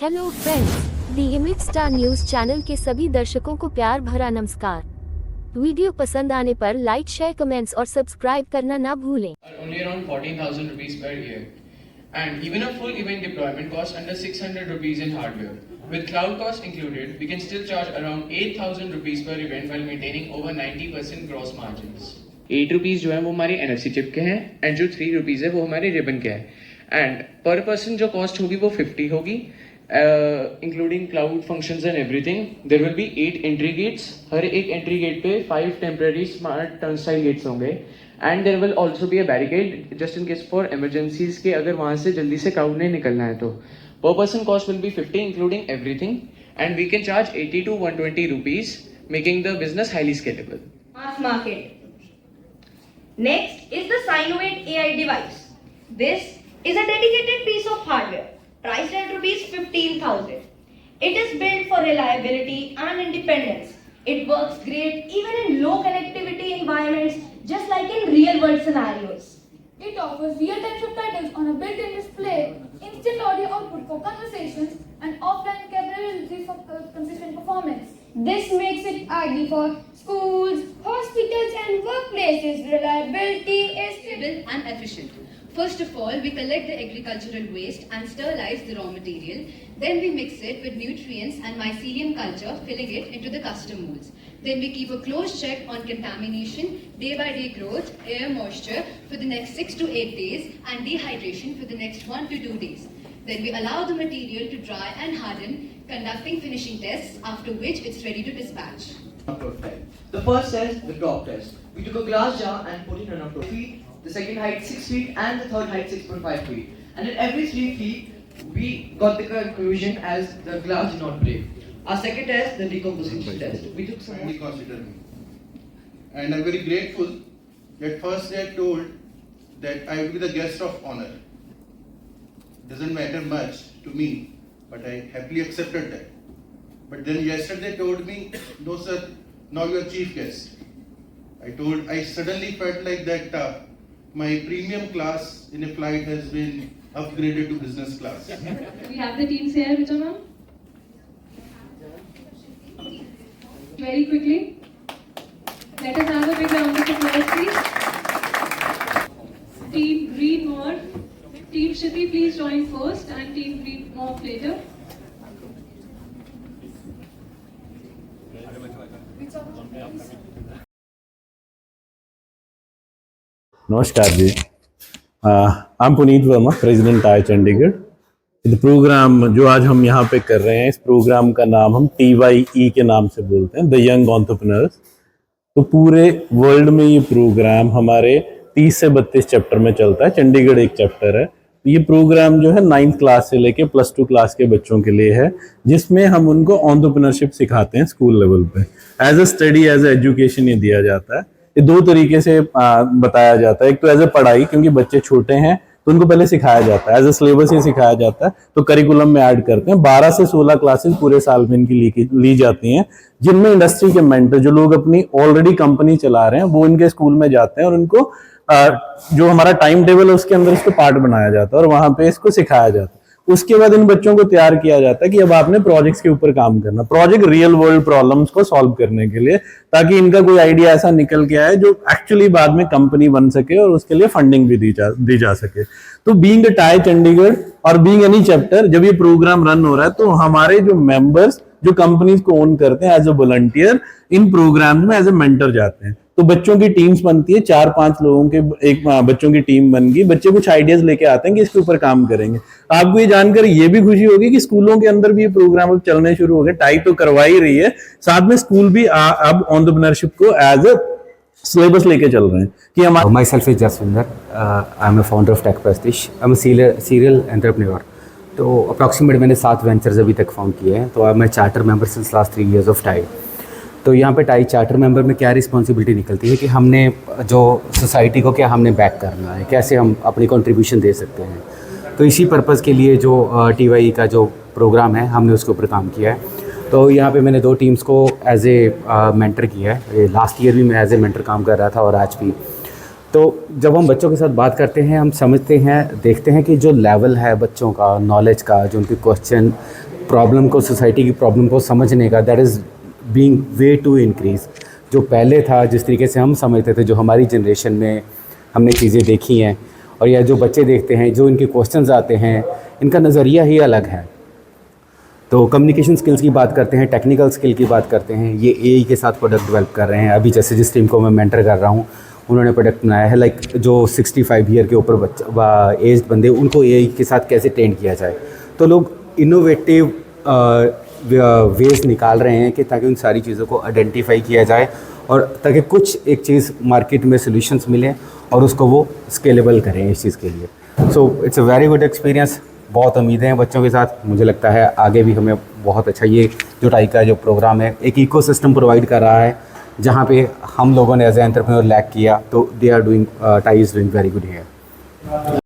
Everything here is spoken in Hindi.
Hello friends, the image star news channel के सभी दर्शकों को प्यार भरा नमस्कार। वीडियो पसंद आने पर लाइक, शेयर, कमेंट्स और सब्सक्राइब करना ना भूलें। Only around 14,000 rupees per year, and even a full event deployment costs under 600 rupees in hardware. With cloud costs included, we can still charge around 8,000 rupees per event while maintaining over 90% gross margins. 8 rupees जो है वो हमारी NFC चिप के हैं, and जो 3 rupees है वो हमारे रिबन के हैं, and per person जो cost होगी वो 50 होगी, including cloud functions and everything. There will be 8 entry gates. हर एक entry gate पे 5 temporary smart turnstile gates होंगे, and there will also be a barricade just in case for emergencies के अगर वहाँ से जल्दी से crowd नहीं निकलना है तो. Per person cost will be 50 including everything, and we can charge 80 to 120 rupees, making the business highly scalable. Mass market. Next is the Sinovate AI device. This is a dedicated piece of hardware priced at rupees 15,000. It is built for reliability and independence. It works great even in low connectivity environments, just like in real world scenarios. It offers real-time subtitles on a built-in display, instant audio output for conversations, and offline capabilities for consistent performance. This makes it ideal for schools, hospitals, and workplaces. Reliability is Stable and efficient. First of all, we collect the agricultural waste and sterilize the raw material. Then we mix it with nutrients and mycelium culture, filling it into the custom molds. Then we keep a close check on contamination, day-by-day growth, air moisture for the next 6 to 8 days, and dehydration for the next 1 to 2 days. Then we allow the material to dry and harden, conducting finishing tests, after which it's ready to dispatch. The first test, the drop test. We took a glass jar and put it on a feet. The second height 6 feet and the third height 6.5 feet. And at every 3 feet, we got the conclusion as the glass did not break. Our second test, the decomposition test. We took some. Highly consider me, and I'm very grateful that first they told that I will be the guest of honor. Doesn't matter much to me, but I happily accepted that. But then yesterday they told me, no sir, now you are chief guest. I suddenly felt like that my premium class in a flight has been upgraded to business class. We have the teams here, which are on? Very quickly, let us have a big round of applause, please. Team Green Morph, Team Shruti, please join first, and Team Green Morph later. नमस्कार जी, I am Puneet Verma, president TiE Chandigarh. ये प्रोग्राम जो आज हम यहाँ पे कर रहे हैं, इस प्रोग्राम का नाम हम TYE के नाम से बोलते हैं, द यंग एंटरप्रेन्योर्स। तो पूरे वर्ल्ड में ये प्रोग्राम हमारे 30 से 32 चैप्टर में चलता है, चंडीगढ़ एक चैप्टर है। ये प्रोग्राम जो है 9th क्लास से लेके +2 क्लास के बच्चों के लिए है, जिसमें हम उनको एंटरप्रेन्योरशिप सिखाते हैं स्कूल लेवल पे। As a study, as a education ये दिया जाता है। ये 2 तरीके से बताया जाता है। एक तो एज ए पढ़ाई, क्योंकि बच्चे छोटे हैं तो उनको पहले सिखाया जाता है, एज ए सिलेबस ये सिखाया जाता है, तो करिकुलम में ऐड करते हैं। 12 से 16 क्लासेस पूरे साल में इनकी ली जाती हैं, जिनमें इंडस्ट्री के मेंटर, जो लोग अपनी ऑलरेडी कंपनी चला रहे हैं, वो इनके स्कूल में जाते हैं और उनको जो हमारा टाइम टेबल है उसके अंदर इसको पार्ट बनाया जाता है और वहां पे इसको सिखाया जाता है। उसके बाद इन बच्चों को तैयार किया जाता है कि अब आपने प्रोजेक्ट्स के ऊपर काम करना, प्रोजेक्ट रियल वर्ल्ड प्रॉब्लम्स को सॉल्व करने के लिए, ताकि इनका कोई आइडिया ऐसा निकल के आए जो एक्चुअली बाद में कंपनी बन सके और उसके लिए फंडिंग भी दी जा सके। तो बीइंग अ टाई चंडीगढ़ और बीइंग एनी चैप्टर, जब ये प्रोग्राम रन हो रहा है तो हमारे जो मेंबर्स जो कंपनीज को ओन करते हैं, as a volunteer in programme में एज ए मेंटर जाते हैं। तो बच्चों की टीम्स बनती है, 4-5 लोगों के एक बच्चों की टीम बन गई। बच्चे कुछ आइडियाज लेके आते हैं कि इसके ऊपर काम करेंगे। आपको ये जानकर ये भी खुशी होगी कि स्कूलों के अंदर भी ये प्रोग्राम अब चलने शुरू हो गए। टाई तो करवा ही रही है, साथ में स्कूल भी अब एंटरप्रेन्योरशिप को एज ए सिलेबस लेके चल रहे हैं कि हमारे। Myself is Jaswinder. I'm a founder of Tech Prestige. I'm a serial entrepreneur. तो अप्रॉक्सीमेट मैंने 7 वेंचर्स अभी तक फाउंड किए हैं। तो अब मैं charter member since last 3 years of tie. तो यहाँ पे टाई चार्टर मेंबर में क्या रिस्पॉन्सिबिलिटी निकलती है कि हमने जो सोसाइटी को क्या हमने बैक करना है, कैसे हम अपनी कंट्रीब्यूशन दे सकते हैं। तो इसी पर्पज़ के लिए जो TYE का जो प्रोग्राम है, हमने उसके ऊपर काम किया है। तो यहाँ पे मैंने 2 टीम्स को एज ए मेंटर किया है। लास्ट ईयर भी मैं एज ए मेंटर काम कर रहा था और आज भी। तो जब हम बच्चों के साथ बात करते हैं, हम समझते हैं, देखते हैं कि जो लेवल है बच्चों का, नॉलेज का, जो उनके क्वेश्चन प्रॉब्लम को, सोसाइटी की प्रॉब्लम को समझने का, that is being way to increase. जो पहले था, जिस तरीके से हम समझते थे, जो हमारी जनरेशन में हमने चीज़ें देखी हैं, और या जो बच्चे देखते हैं, जो इनके क्वेश्चंस आते हैं, इनका नज़रिया ही अलग है। तो कम्युनिकेशन स्किल्स की बात करते हैं, टेक्निकल स्किल की बात करते हैं, ये एआई के साथ प्रोडक्ट डेवलप कर रहे हैं। अभी जैसे जिस टीम को मैं मेंटर कर रहा हूँ, उन्होंने प्रोडक्ट बनाया है, लाइक जो 65 ईयर के ऊपर बच्चा एज्ड बंदे, उनको एआई के साथ कैसे ट्रेन किया जाए। तो लोग इनोवेटिव वेज निकाल रहे हैं कि ताकि उन सारी चीज़ों को आइडेंटिफाई किया जाए, और ताकि कुछ एक चीज़ मार्केट में सॉल्यूशंस मिलें और उसको वो स्केलेबल करें इस चीज़ के लिए। So it's a very good experience. बहुत उम्मीदें हैं बच्चों के साथ। मुझे लगता है आगे भी हमें बहुत अच्छा, ये जो टाई का जो प्रोग्राम है, एक इकोसिस्टम प्रोवाइड कर रहा है, जहाँ पे हम लोगों ने एज ए एंटरप्रेन्योर लैक किया, तो they are doing, tie is doing very good here.